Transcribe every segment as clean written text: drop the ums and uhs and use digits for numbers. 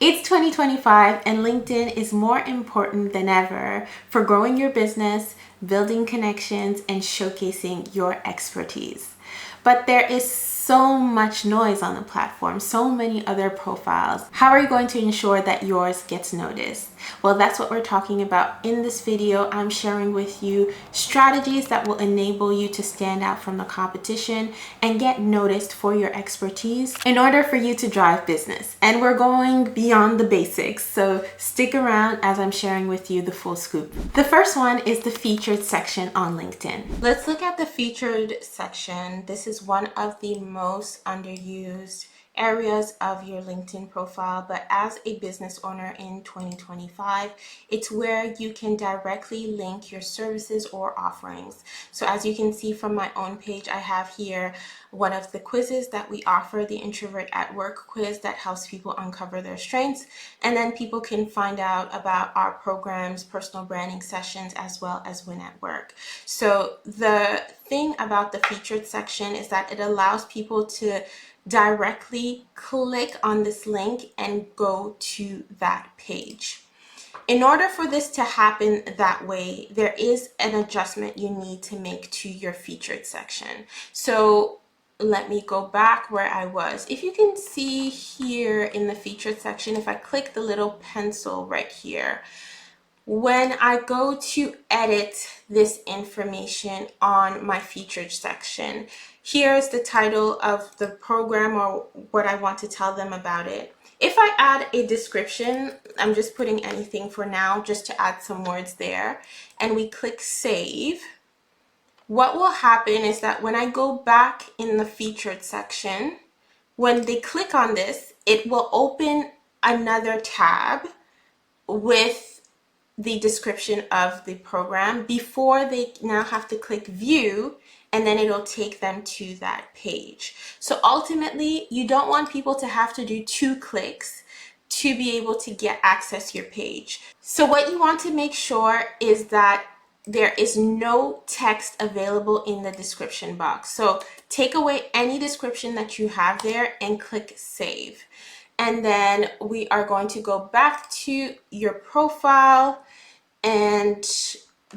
It's 2025 and LinkedIn is more important than ever for growing your business, building connections, and showcasing your expertise. But there is so much noise on the platform, so many other profiles. How are you going to ensure that yours gets noticed? Well, that's what we're talking about in this video. I'm sharing with you strategies that will enable you to stand out from the competition and get noticed for your expertise in order for you to drive business. And we're going beyond the basics, so stick around as I'm sharing with you the full scoop. The first one is the featured section on LinkedIn. Let's look at the featured section. This is one of the most underused areas of your LinkedIn profile, but as a business owner in 2025, it's where you can directly link your services or offerings. So as you can see from my own page, I have here one of the quizzes that we offer, the Introvert at Work quiz that helps people uncover their strengths, and then people can find out about our programs, personal branding sessions, as well as Win at Work. So the thing about the featured section is that it allows people to directly click on this link and go to that page. In order for this to happen that way, there is an adjustment you need to make to your featured section. So let me go back where I was. If you can see here in the featured section, if I click the little pencil right here, when I go to edit this information on my featured section, here's the title of the program or what I want to tell them about it. If I add a description, I'm just putting anything for now just to add some words there, and we click save, what will happen is that when I go back in the featured section, when they click on this, it will open another tab with the description of the program before they now have to click view, and then it'll take them to that page. So ultimately, you don't want people to have to do 2 clicks to be able to get access to your page. So what you want to make sure is that there is no text available in the description box. So take away any description that you have there and click save. And then we are going to go back to your profile, and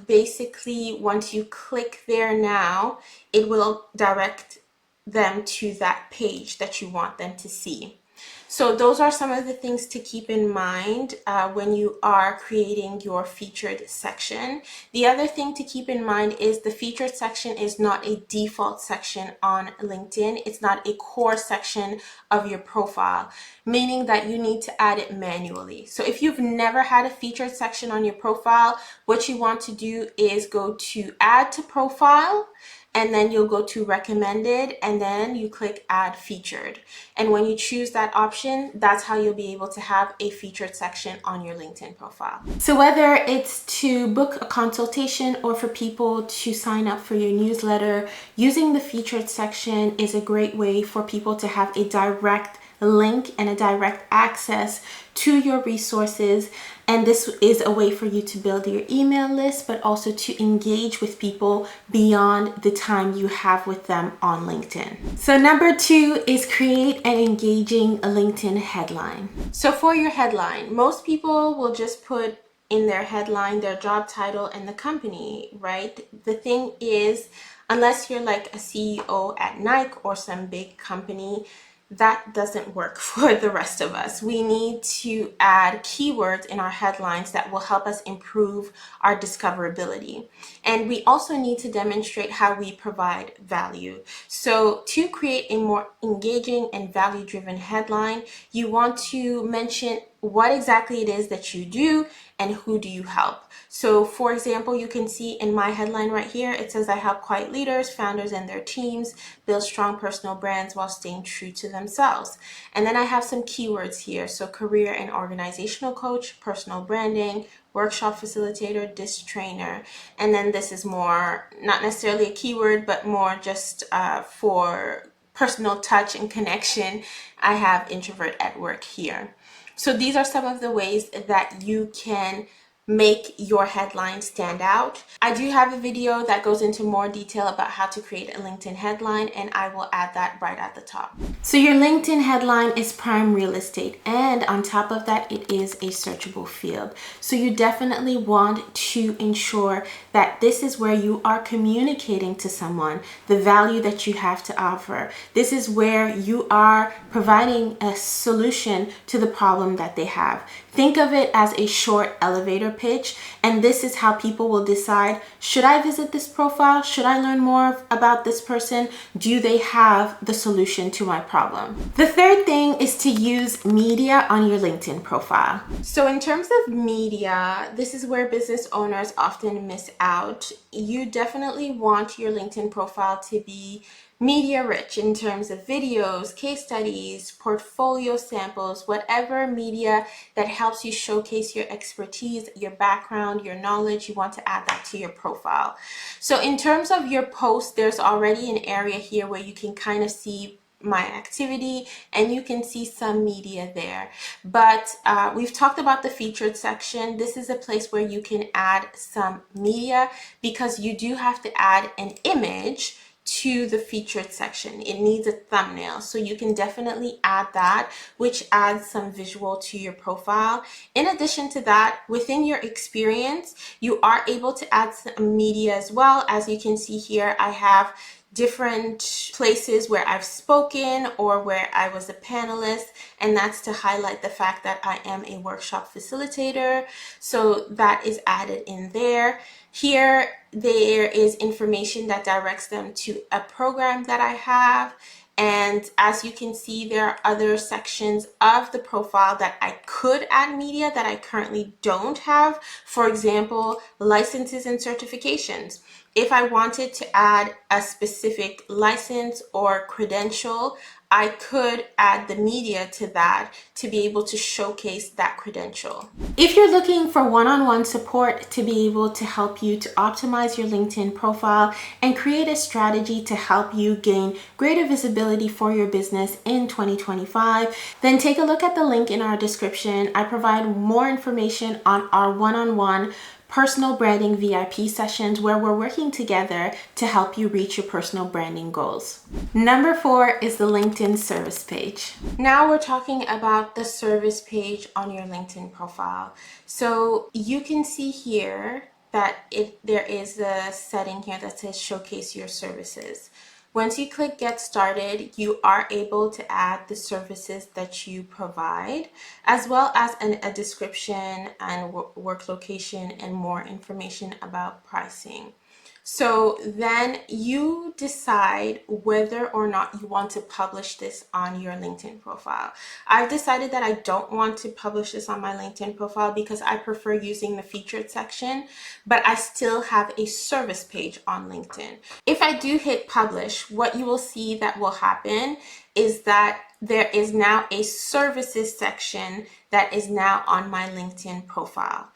basically once you click there now, it will direct them to that page that you want them to see. So those are some of the things to keep in mind when you are creating your featured section. The other thing to keep in mind is the featured section is not a default section on LinkedIn. It's not a core section of your profile, meaning that you need to add it manually. So if you've never had a featured section on your profile, what you want to do is go to add to profile, and then you'll go to recommended, and then you click add featured. And when you choose that option, that's how you'll be able to have a featured section on your LinkedIn profile. So whether it's to book a consultation or for people to sign up for your newsletter, using the featured section is a great way for people to have a direct link and a direct access to your resources. And this is a way for you to build your email list, but also to engage with people beyond the time you have with them on LinkedIn. So number 2 is create an engaging LinkedIn headline. So for your headline, most people will just put in their headline their job title and the company, right? The thing is, unless you're like a CEO at Nike or some big company, that doesn't work for the rest of us. We need to add keywords in our headlines that will help us improve our discoverability. And we also need to demonstrate how we provide value. So to create a more engaging and value-driven headline, you want to mention what exactly it is that you do and who do you help. So for example, you can see in my headline right here, it says I help quiet leaders, founders, and their teams build strong personal brands while staying true to themselves. And then I have some keywords here. So career and organizational coach, personal branding, workshop facilitator, disc trainer. And then this is more, not necessarily a keyword, but more just for personal touch and connection. I have introvert at work here. So these are some of the ways that you can make your headline stand out. I do have a video that goes into more detail about how to create a LinkedIn headline, and I will add that right at the top. So your LinkedIn headline is prime real estate, and on top of that, it is a searchable field. So you definitely want to ensure that this is where you are communicating to someone the value that you have to offer. This is where you are providing a solution to the problem that they have. Think of it as a short elevator pitch, and this is how people will decide, should I visit this profile? Should I learn more about this person? Do they have the solution to my problem? The third thing is to use media on your LinkedIn profile. So in terms of media, this is where business owners often miss out. You definitely want your LinkedIn profile to be media rich in terms of videos, case studies, portfolio samples, whatever media that helps you showcase your expertise, your background, your knowledge. You want to add that to your profile. So in terms of your post, there's already an area here where you can kind of see my activity, and you can see some media there. But we've talked about the featured section. This is a place where you can add some media, because you do have to add an image to the featured section. It needs a thumbnail, so you can definitely add that, which adds some visual to your profile. In addition to that, within your experience, you are able to add some media as well. As you can see here, I have different places where I've spoken or where I was a panelist, and that's to highlight the fact that I am a workshop facilitator. So that is added in there. Here, there is information that directs them to a program that I have. And as you can see, there are other sections of the profile that I could add media that I currently don't have. For example, licenses and certifications. If I wanted to add a specific license or credential, I could add the media to that to be able to showcase that credential. If you're looking for one-on-one support to be able to help you to optimize your LinkedIn profile and create a strategy to help you gain greater visibility for your business in 2025, then take a look at the link in our description. I provide more information on our one-on-one personal branding VIP sessions where we're working together to help you reach your personal branding goals. Number 4 is the LinkedIn service page. Now we're talking about the service page on your LinkedIn profile. So you can see here that there is a setting here that says showcase your services. Once you click get started, you are able to add the services that you provide, as well as a description and work location and more information about pricing. So then you decide whether or not you want to publish this on your LinkedIn profile. I've decided that I don't want to publish this on my LinkedIn profile because I prefer using the featured section, but I still have a service page on LinkedIn. If I do hit publish, what you will see that will happen is that there is now a services section that is now on my LinkedIn profile.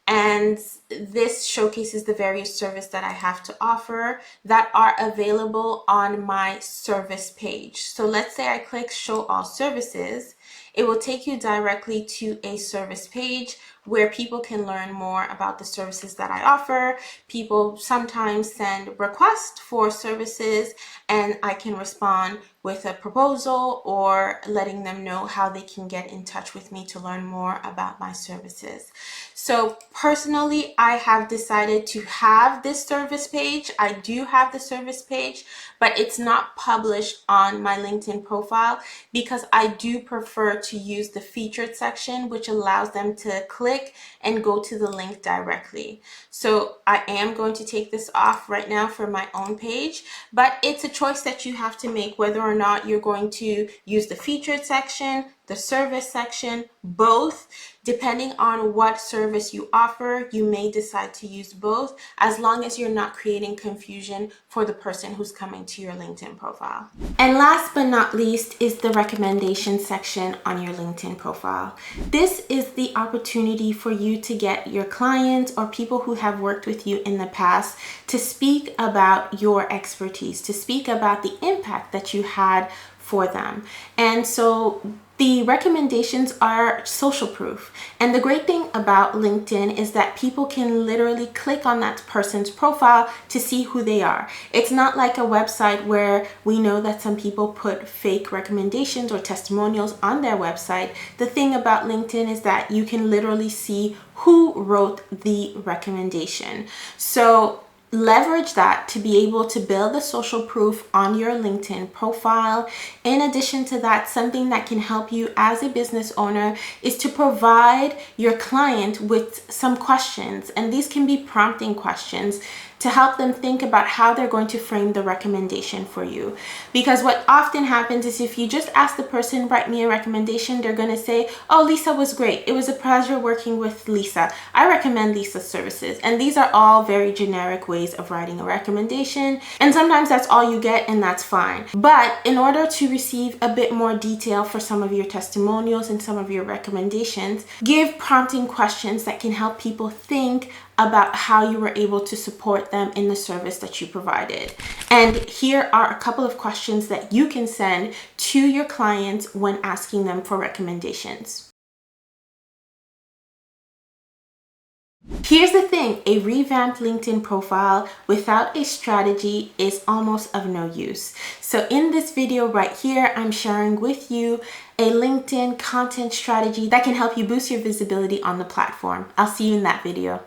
And this showcases the various services that I have to offer that are available on my service page. So let's say I click show all services. It will take you directly to a service page where people can learn more about the services that I offer. People sometimes send requests for services, and I can respond with a proposal or letting them know how they can get in touch with me to learn more about my services. So personally, I have decided to have this service page. I do have the service page, but it's not published on my LinkedIn profile because I do prefer to use the featured section, which allows them to click and go to the link directly. So I am going to take this off right now for my own page, but it's a choice that you have to make whether or not you're going to use the featured section, the service section, both. Depending on what service you offer, you may decide to use both, as long as you're not creating confusion for the person who's coming to your LinkedIn profile. And last but not least is the recommendation section on your LinkedIn profile. This is the opportunity for you to get your clients or people who have worked with you in the past to speak about your expertise, to speak about the impact that you had for them. And so The recommendations are social proof. And the great thing about LinkedIn is that people can literally click on that person's profile to see who they are. It's not like a website where we know that some people put fake recommendations or testimonials on their website. The thing about LinkedIn is that you can literally see who wrote the recommendation. So leverage that to be able to build the social proof on your LinkedIn profile. In addition to that, something that can help you as a business owner is to provide your client with some questions. And these can be prompting questions to help them think about how they're going to frame the recommendation for you. Because what often happens is if you just ask the person, write me a recommendation, they're going to say, oh, Lisa was great. It was a pleasure working with Lisa. I recommend Lisa's services. And these are all very generic ways of writing a recommendation. And sometimes that's all you get, and that's fine. But in order to receive a bit more detail for some of your testimonials and some of your recommendations, give prompting questions that can help people think about how you were able to support them in the service that you provided. And here are a couple of questions that you can send to your clients when asking them for recommendations. Here's the thing, a revamped LinkedIn profile without a strategy is almost of no use. So in this video right here, I'm sharing with you a LinkedIn content strategy that can help you boost your visibility on the platform. I'll see you in that video.